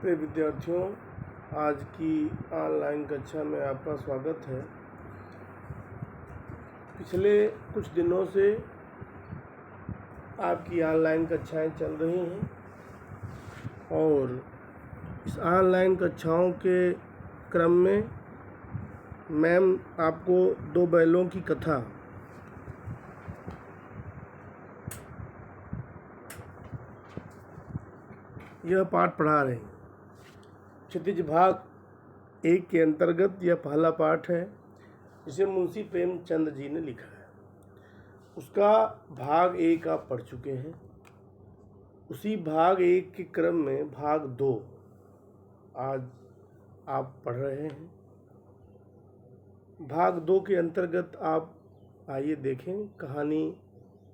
प्रिय विद्यार्थियों, आज की ऑनलाइन कक्षा में आपका स्वागत है। पिछले कुछ दिनों से आपकी ऑनलाइन कक्षाएं चल रही हैं और इस ऑनलाइन कक्षाओं के क्रम में मैम आपको दो बैलों की कथा यह पाठ पढ़ा रही। क्षितिज भाग 1 के अंतर्गत यह पहला पाठ है जिसे मुंशी प्रेमचंद जी ने लिखा है। उसका भाग 1 आप पढ़ चुके हैं। उसी भाग 1 के क्रम में भाग 2 आज आप पढ़ रहे हैं। भाग 2 के अंतर्गत आप आइए देखें कहानी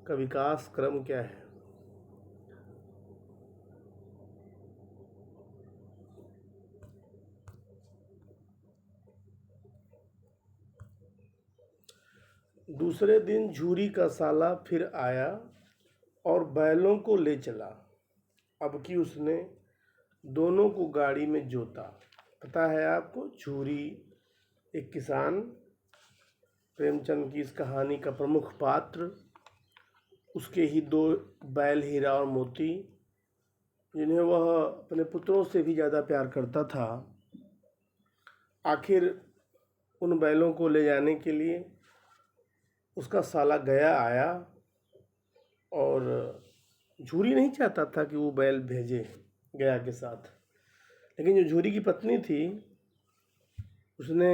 का विकास क्रम क्या है। दूसरे दिन झूरी का साला फिर आया और बैलों को ले चला। अब कि उसने दोनों को गाड़ी में जोता। पता है आपको, झूरी एक किसान, प्रेमचंद की इस कहानी का प्रमुख पात्र, उसके ही दो बैल हीरा और मोती, जिन्हें वह अपने पुत्रों से भी ज़्यादा प्यार करता था। आखिर उन बैलों को ले जाने के लिए उसका साला गया आया और झूरी नहीं चाहता था कि वो बैल भेजे गया के साथ, लेकिन जो झूरी की पत्नी थी उसने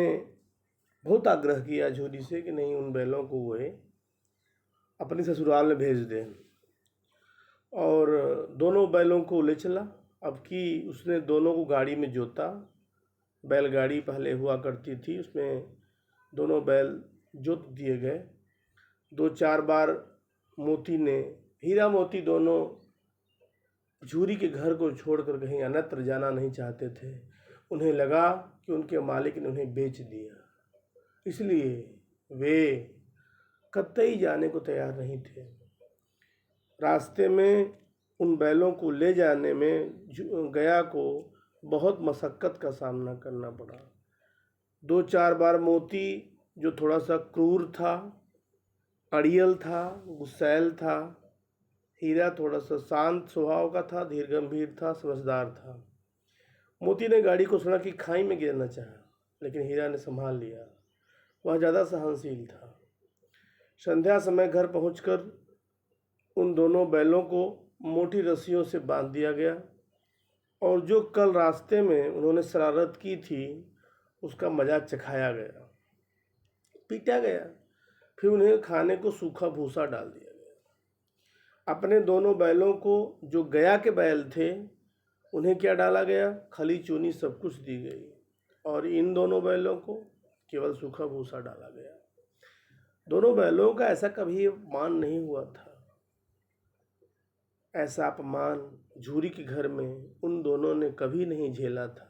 बहुत आग्रह किया झूरी से कि नहीं, उन बैलों को वो अपनी ससुराल में भेज दे। और दोनों बैलों को ले चला। अब कि उसने दोनों को गाड़ी में जोता। बैलगाड़ी पहले हुआ करती थी, उसमें दोनों बैल जोत दिए गए। 2-4 बार मोती ने, हीरा मोती दोनों झूरी के घर को छोड़कर कहीं अन्यत्र जाना नहीं चाहते थे। उन्हें लगा कि उनके मालिक ने उन्हें बेच दिया, इसलिए वे कतई जाने को तैयार नहीं थे। रास्ते में उन बैलों को ले जाने में गया को बहुत मशक्क़त का सामना करना पड़ा। 2-4 बार मोती, जो थोड़ा सा क्रूर था, अड़ियल था, गुस्सैल था, हीरा थोड़ा सा शांत स्वभाव का था, धीर गंभीर था, समझदार था। मोती ने गाड़ी को सड़क की खाई में गिरना चाहा, लेकिन हीरा ने संभाल लिया। वह ज़्यादा सहनशील था। संध्या समय घर पहुंचकर उन दोनों बैलों को मोटी रस्सियों से बांध दिया गया और जो कल रास्ते में उन्होंने शरारत की थी उसका मजा चखाया गया, पीटा गया। फिर उन्हें खाने को सूखा भूसा डाल दिया गया। अपने दोनों बैलों को, जो गया के बैल थे, उन्हें क्या डाला गया? खली चूनी सब कुछ दी गई और इन दोनों बैलों को केवल सूखा भूसा डाला गया। दोनों बैलों का ऐसा कभी अपमान नहीं हुआ था। ऐसा अपमान झूरी के घर में उन दोनों ने कभी नहीं झेला था।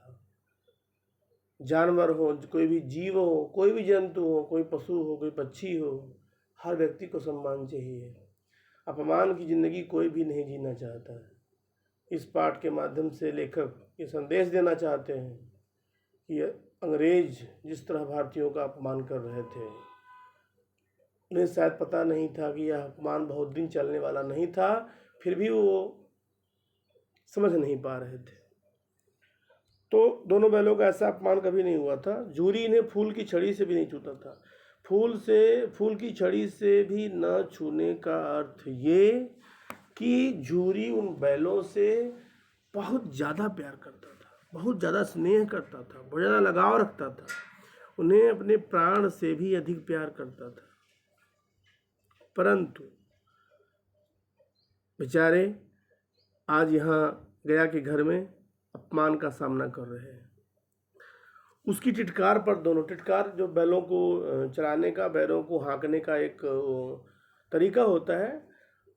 जानवर हो, कोई भी जीव हो, कोई भी जंतु हो, कोई पशु हो, कोई पक्षी हो, हर व्यक्ति को सम्मान चाहिए। अपमान की ज़िंदगी कोई भी नहीं जीना चाहता है। इस पाठ के माध्यम से लेखक ये संदेश देना चाहते हैं कि अंग्रेज जिस तरह भारतीयों का अपमान कर रहे थे, उन्हें शायद पता नहीं था कि यह अपमान बहुत दिन चलने वाला नहीं था, फिर भी वो समझ नहीं पा रहे थे। तो दोनों बैलों का ऐसा अपमान कभी नहीं हुआ था। झूरी ने फूल की छड़ी से भी नहीं छूता था। फूल की छड़ी से भी न छूने का अर्थ ये कि झूरी उन बैलों से बहुत ज़्यादा प्यार करता था, बहुत ज़्यादा स्नेह करता था, बहुत ज़्यादा लगाव रखता था, उन्हें अपने प्राण से भी अधिक प्यार करता था। परंतु बेचारे आज यहाँ गया के घर में अपमान का सामना कर रहे हैं। उसकी टिटकार पर दोनों, टिटकार जो बैलों को चराने का, बैलों को हाँकने का एक तरीका होता है,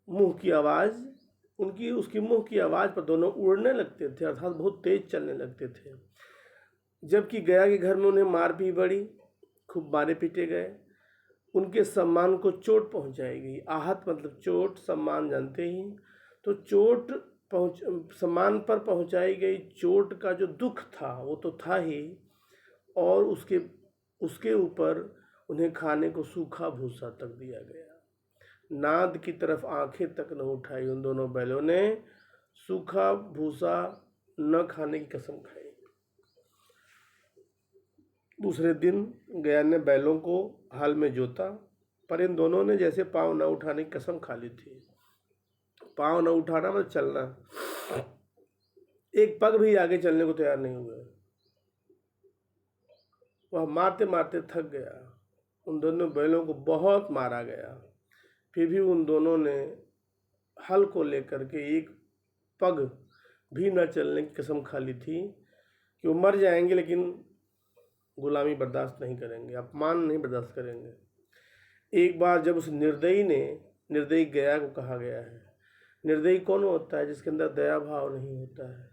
मुंह की आवाज़, उसकी मुंह की आवाज़ पर दोनों उड़ने लगते थे, अर्थात बहुत तेज़ चलने लगते थे। जबकि गया के घर में उन्हें मार भी पड़ी, खूब मारे पीटे गए, उनके सम्मान को चोट पहुंचाई गई। आहत मतलब चोट, सम्मान जानते ही। तो चोट सम्मान पर पहुंचाई गई चोट का जो दुख था वो तो था ही, और उसके ऊपर उन्हें खाने को सूखा भूसा तक दिया गया। नाद की तरफ आंखें तक न उठाई उन दोनों बैलों ने, सूखा भूसा न खाने की कसम खाई। दूसरे दिन गया ने बैलों को हाल में जोता, पर इन दोनों ने जैसे पाँव न उठाने की कसम खा ली थी। पाँव न उठाना मतलब चलना, एक पग भी आगे चलने को तैयार नहीं हुए। वह मारते मारते थक गया। उन दोनों बैलों को बहुत मारा गया, फिर भी उन दोनों ने हल को लेकर के एक पग भी न चलने की कसम खा ली थी कि वो मर जाएंगे लेकिन गुलामी बर्दाश्त नहीं करेंगे, अपमान नहीं बर्दाश्त करेंगे। एक बार जब उस निर्दयी गया को कहा गया है। निर्दयी कौन होता है? जिसके अंदर दया भाव नहीं होता है।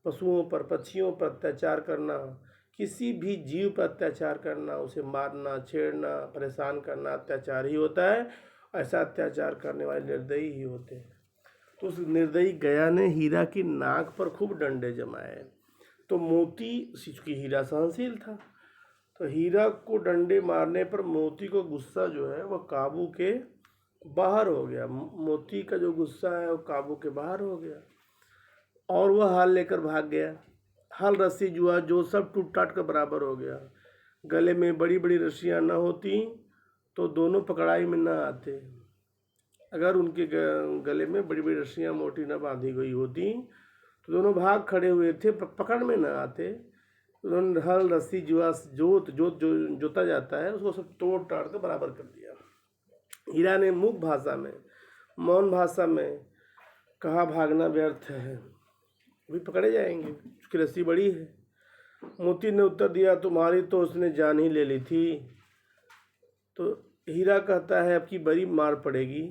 पशुओं पर, पक्षियों पर अत्याचार करना, किसी भी जीव पर अत्याचार करना, उसे मारना, छेड़ना, परेशान करना अत्याचार ही होता है। ऐसा अत्याचार करने वाले निर्दयी ही होते हैं। तो उस निर्दयी गया ने हीरा की नाक पर खूब डंडे जमाए। तो मोती, चूंकि हीरा सहनशील था, तो हीरा को डंडे मारने पर मोती को गुस्सा जो है वह काबू के बाहर हो गया। मोती का जो गुस्सा है वो काबू के बाहर हो गया और वह हाल लेकर भाग गया। हल, रस्सी, जुआ जो सब टूट टाट कर बराबर हो गया। गले में बड़ी बड़ी रस्सियाँ न होती तो दोनों पकड़ाई में न आते। अगर उनके गले में बड़ी बड़ी रस्सियाँ मोटी न बांधी गई होती तो दोनों भाग खड़े हुए थे, पकड़ में न आते। उन्होंने हल, रस्सी, जुआ जो जोता जाता है उसको सब तोड़ टाड़ कर बराबर कर दिया। हीरा ने मूक भाषा में, मौन भाषा में कहा, भागना व्यर्थ है, अभी पकड़े जाएंगे, उसकी रस्सी बड़ी है। मोती ने उत्तर दिया, तुम्हारी तो उसने जान ही ले ली थी। तो हीरा कहता है, अब की बड़ी मार पड़ेगी,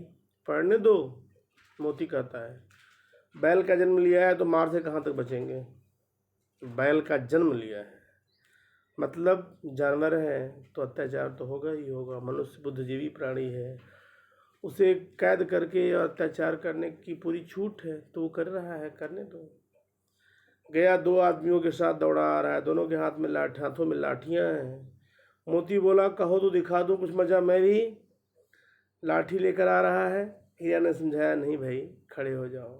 पड़ने दो। मोती कहता है, बैल का जन्म लिया है तो मार से कहाँ तक बचेंगे। बैल का जन्म लिया है मतलब जानवर है तो अत्याचार तो होगा ही होगा। मनुष्य बुद्धिजीवी प्राणी है, उसे कैद करके और अत्याचार करने की पूरी छूट है, तो वो कर रहा है, करने दो। गया दो आदमियों के साथ दौड़ा आ रहा है, दोनों के हाथों में लाठियाँ हैं। मोती बोला, कहो तो दिखा दूँ कुछ मजा, मैं भी लाठी लेकर आ रहा है। हीरा ने समझाया, नहीं भाई, खड़े हो जाओ,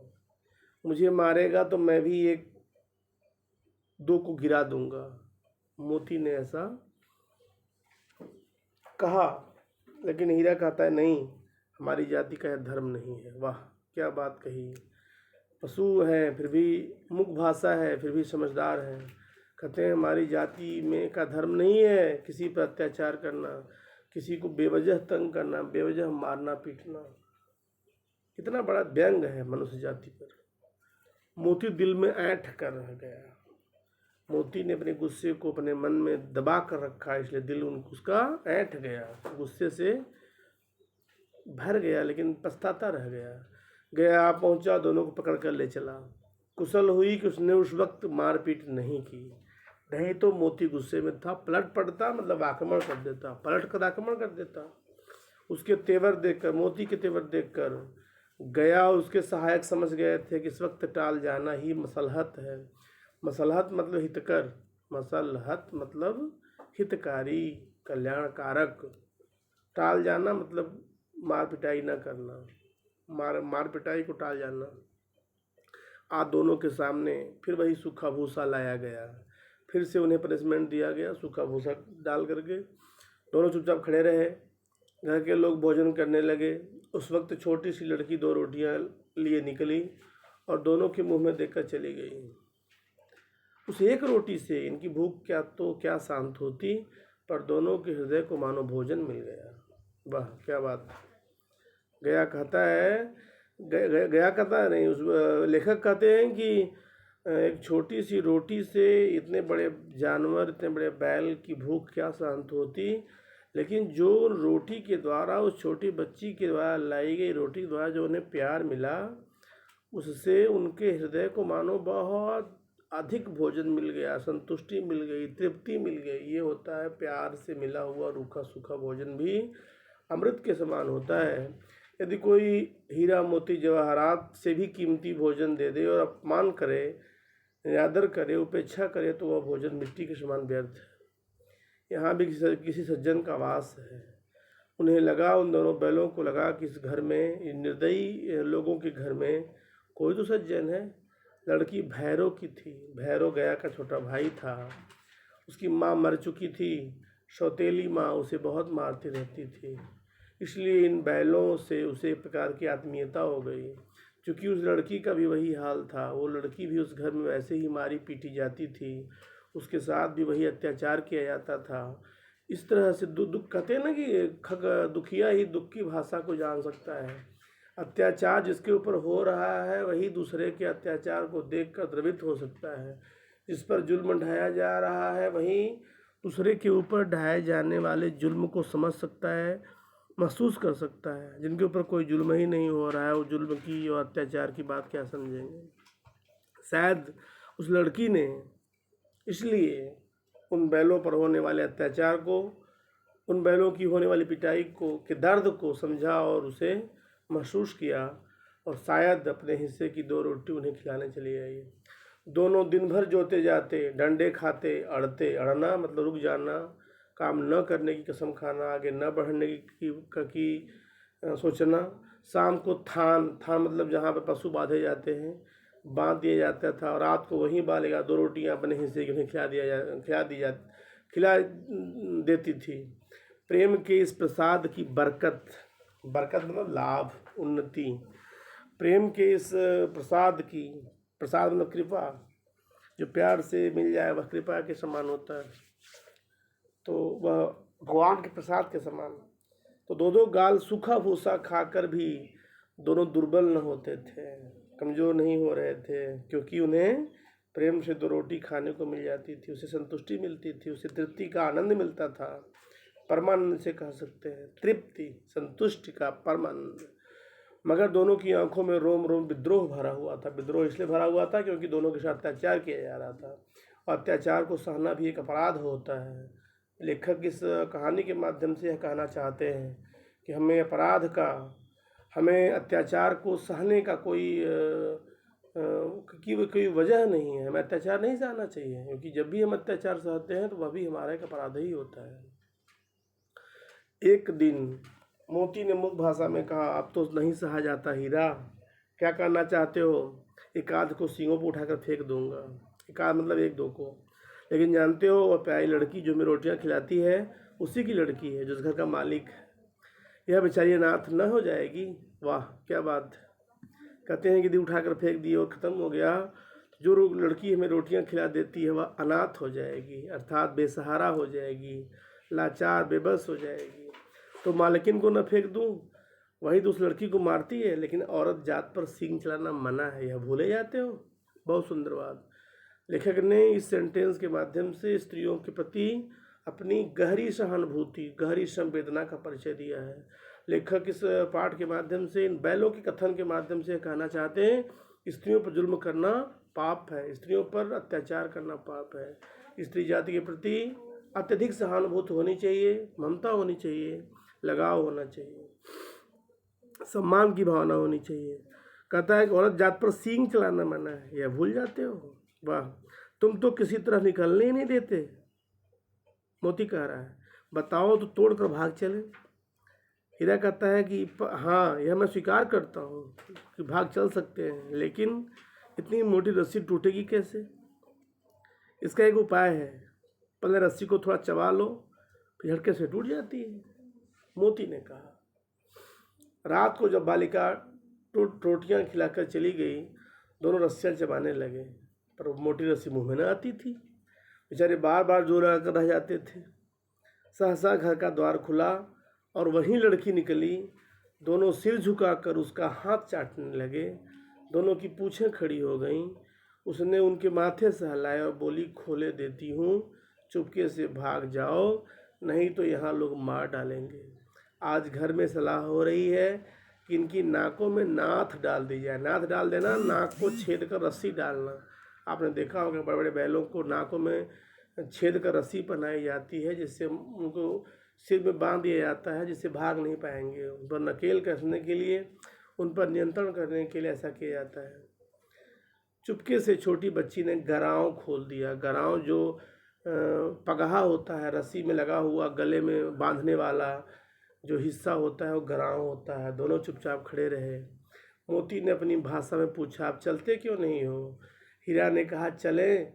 मुझे मारेगा तो मैं भी एक दो को गिरा दूंगा। मोती ने ऐसा कहा, लेकिन हीरा कहता है, नहीं, हमारी जाति का यह धर्म नहीं है। वाह, क्या बात कही। पशु है फिर भी मुख भाषा है, फिर भी समझदार है। कहते हैं हमारी जाति में का धर्म नहीं है किसी पर अत्याचार करना, किसी को बेवजह तंग करना, बेवजह मारना पीटना। कितना बड़ा व्यंग है मनुष्य जाति पर। मोती दिल में ऐंठ कर रह गया। मोती ने अपने गुस्से को अपने मन में दबा कर रखा, इसलिए दिल उसका ऐंठ गया, गुस्से से भर गया, लेकिन पछताता रह गया। गया पहुंचा, दोनों को पकड़ कर ले चला। कुशल हुई कि उसने उस वक्त मारपीट नहीं की, नहीं तो मोती गुस्से में था, पलट पड़ता, मतलब आक्रमण कर देता, पलट कर आक्रमण कर देता। उसके तेवर देखकर, मोती के तेवर देखकर गया और उसके सहायक समझ गए थे कि इस वक्त टाल जाना ही मसलहत है। मसलहत मतलब हितकर, मसलहत मतलब हितकारी, कल्याणकारक। टाल जाना मतलब मार पिटाई न करना, मार पिटाई को टाल जाना। आज दोनों के सामने फिर वही सूखा भूसा लाया गया, फिर से उन्हें पनिशमेंट दिया गया सूखा भूसा डाल करके। दोनों चुपचाप खड़े रहे। घर के लोग भोजन करने लगे। उस वक्त छोटी सी लड़की दो रोटियां लिए निकली और दोनों के मुंह में देकर चली गई। उस एक रोटी से इनकी भूख क्या शांत होती, पर दोनों के हृदय को मानो भोजन मिल गया। वाह, क्या बात। गया कहता है नहीं, उस लेखक कहते हैं कि एक छोटी सी रोटी से इतने बड़े जानवर, इतने बड़े बैल की भूख क्या शांत होती, लेकिन जो रोटी के द्वारा, उस छोटी बच्ची के द्वारा लाई गई रोटी के द्वारा जो उन्हें प्यार मिला, उससे उनके हृदय को मानो बहुत अधिक भोजन मिल गया, संतुष्टि मिल गई, तृप्ति मिल गई। ये होता है प्यार से मिला हुआ रूखा सूखा भोजन भी अमृत के समान होता है। यदि कोई हीरा मोती जवाहरात से भी कीमती भोजन दे दे और अपमान करे, निरादर करे, उपेक्षा करे, तो वह भोजन मिट्टी के समान व्यर्थ है। यहाँ भी किसी सज्जन का वास है। उन्हें लगा, उन दोनों बैलों को लगा कि इस घर में, इन निर्दयी लोगों के घर में कोई तो सज्जन है। लड़की भैरव की थी। भैरव गया का छोटा भाई था। उसकी माँ मर चुकी थी। सौतेली माँ उसे बहुत मारती रहती थी, इसलिए इन बैलों से उसे एक प्रकार की आत्मीयता हो गई। क्योंकि उस लड़की का भी वही हाल था। वो लड़की भी उस घर में वैसे ही मारी पीटी जाती थी, उसके साथ भी वही अत्याचार किया जाता था। इस तरह से दुख कहते हैं ना कि दुखिया ही दुख की भाषा को जान सकता है। अत्याचार जिसके ऊपर हो रहा है वही दूसरे के अत्याचार को देखकर द्रवित हो सकता है। जिस पर जुल्म ढाया जा रहा है वही दूसरे के ऊपर ढाए जाने वाले जुल्म को समझ सकता है, महसूस कर सकता है। जिनके ऊपर कोई जुल्म ही नहीं हो रहा है वो जुल्म की और अत्याचार की बात क्या समझेंगे। शायद उस लड़की ने इसलिए उन बैलों पर होने वाले अत्याचार को, उन बैलों की होने वाली पिटाई को के दर्द को समझा और उसे महसूस किया, और शायद अपने हिस्से की 2 रोटी उन्हें खिलाने चली आई। दोनों दिन भर जोते जाते, डंडे खाते, अड़ते। अड़ना मतलब रुक जाना, काम न करने की कसम खाना, आगे न बढ़ने की सोचना। शाम को थान मतलब जहाँ पर पशु बांधे जाते हैं, बांध दिया जाता था, और रात को वहीं बालेगा 2 रोटियां अपने हिस्से की उन्हें खिला देती थी। प्रेम के इस प्रसाद की बरकत मतलब लाभ, उन्नति। प्रेम के इस प्रसाद मतलब कृपा, जो प्यार से मिल जाए वह कृपा के समान होता है, तो वह भगवान के प्रसाद के समान। तो 2 गाल सूखा भूसा खाकर भी दोनों दुर्बल न होते थे, कमज़ोर नहीं हो रहे थे, क्योंकि उन्हें प्रेम से 2 रोटी खाने को मिल जाती थी। उसे संतुष्टि मिलती थी, उसे तृप्ति का आनंद मिलता था। परमानंद से कह सकते हैं, तृप्ति, संतुष्टि का परमानंद। मगर दोनों की आंखों में रोम रोम विद्रोह भरा हुआ था। विद्रोह इसलिए भरा हुआ था क्योंकि दोनों के साथ अत्याचार किया जा रहा था, और अत्याचार को सहना भी एक अपराध होता है। लेखक इस कहानी के माध्यम से यह कहना चाहते हैं कि हमें अत्याचार को सहने का कोई वजह नहीं है। हमें अत्याचार नहीं सहना चाहिए, क्योंकि जब भी हम अत्याचार सहते हैं तो वह भी हमारा एक अपराध ही होता है। एक दिन मोती ने मुख भाषा में कहा, अब तो नहीं सहा जाता हीरा, क्या करना चाहते हो? एक आध को सींगों पर उठाकर फेंक दूंगा। एक आध मतलब 1-2 को। लेकिन जानते हो, वह प्यारी लड़की जो हमें रोटियां खिलाती है उसी की लड़की है, जो इस घर का मालिक है। यह बेचारी अनाथ न हो जाएगी? वाह क्या बात। कहते हैं कि यदि उठाकर फेंक दिए और ख़त्म हो गया, तो जो लड़की हमें रोटियां खिला देती है वह अनाथ हो जाएगी, अर्थात बेसहारा हो जाएगी, लाचार बेबस हो जाएगी। तो मालकिन को न फेंक दूं, वही तो उस लड़की को मारती है। लेकिन औरत जात पर सींग चलाना मना है, यह भूले जाते हो। बहुत सुंदर बात। लेखक ने इस सेंटेंस के माध्यम से स्त्रियों के प्रति अपनी गहरी सहानुभूति, गहरी संवेदना का परिचय दिया है। लेखक इस पाठ के माध्यम से, इन बैलों के कथन के माध्यम से कहना चाहते हैं, स्त्रियों पर जुल्म करना पाप है, स्त्रियों पर अत्याचार करना पाप है। स्त्री जाति के प्रति अत्यधिक सहानुभूति होनी चाहिए, ममता होनी चाहिए, लगाव होना चाहिए, सम्मान की भावना होनी चाहिए। कहता है कि औरत जात पर सींग चलाना मना है, यह भूल जाते हो। वाह, तुम तो किसी तरह निकलने ही नहीं देते। मोती कह रहा है, बताओ तो तोड़ कर भाग चले। हीरा कहता है कि हाँ, यह मैं स्वीकार करता हूँ कि भाग चल सकते हैं, लेकिन इतनी मोटी रस्सी टूटेगी कैसे? इसका एक उपाय है, पहले रस्सी को थोड़ा चबा लो, फिर झटके से टूट जाती है। मोती ने कहा। रात को जब बालिका रोटियां खिलाकर चली गई, दोनों रस्सियाँ चबाने लगे, पर वो मोटी रस्सी मुंह में न आती थी। बेचारे बार बार जोर लगाकर रह जाते थे। सहसा घर का द्वार खुला और वहीं लड़की निकली। दोनों सिर झुकाकर उसका हाथ चाटने लगे। दोनों की पूँछें खड़ी हो गईं। उसने उनके माथे से हिलाया और बोली, खोले देती हूँ, चुपके से भाग जाओ, नहीं तो यहाँ लोग मार डालेंगे। आज घर में सलाह हो रही है कि इनकी नाकों में नाथ डाल दी जाए। नाथ डाल देना, नाक को छेद कर रस्सी डालना। आपने देखा होगा बड़े बड़े बैलों को नाकों में छेद कर रस्सी पहनाई जाती है, जिससे उनको सिर में बांध दिया जाता है जिससे भाग नहीं पाएंगे। उन पर नकेल कसने के लिए, उन पर नियंत्रण करने के लिए ऐसा किया जाता है। चुपके से छोटी बच्ची ने गराँव खोल दिया। गराँव जो पगहा होता है, रस्सी में लगा हुआ गले में बांधने वाला जो हिस्सा होता है वो गराँव होता है। दोनों चुपचाप खड़े रहे। मोती ने अपनी भाषा में पूछा, आप चलते क्यों नहीं हो? हीरा ने कहा, चलें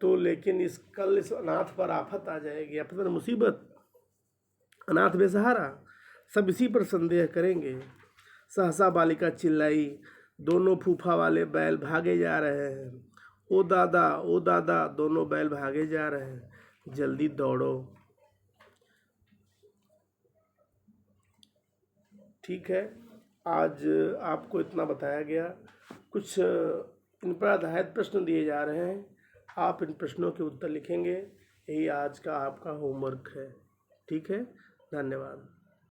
तो लेकिन इस अनाथ पर आफत आ जाएगी। आफत पर मुसीबत, अनाथ बेसहारा, सब इसी पर संदेह करेंगे। सहसा बालिका चिल्लाई, दोनों फूफा वाले बैल भागे जा रहे हैं। ओ दादा, ओ दादा, दोनों बैल भागे जा रहे हैं, जल्दी दौड़ो। ठीक है, आज आपको इतना बताया गया। कुछ इन पर आधारित प्रश्न दिए जा रहे हैं, आप इन प्रश्नों के उत्तर लिखेंगे। यही आज का आपका होमवर्क है। ठीक है, धन्यवाद।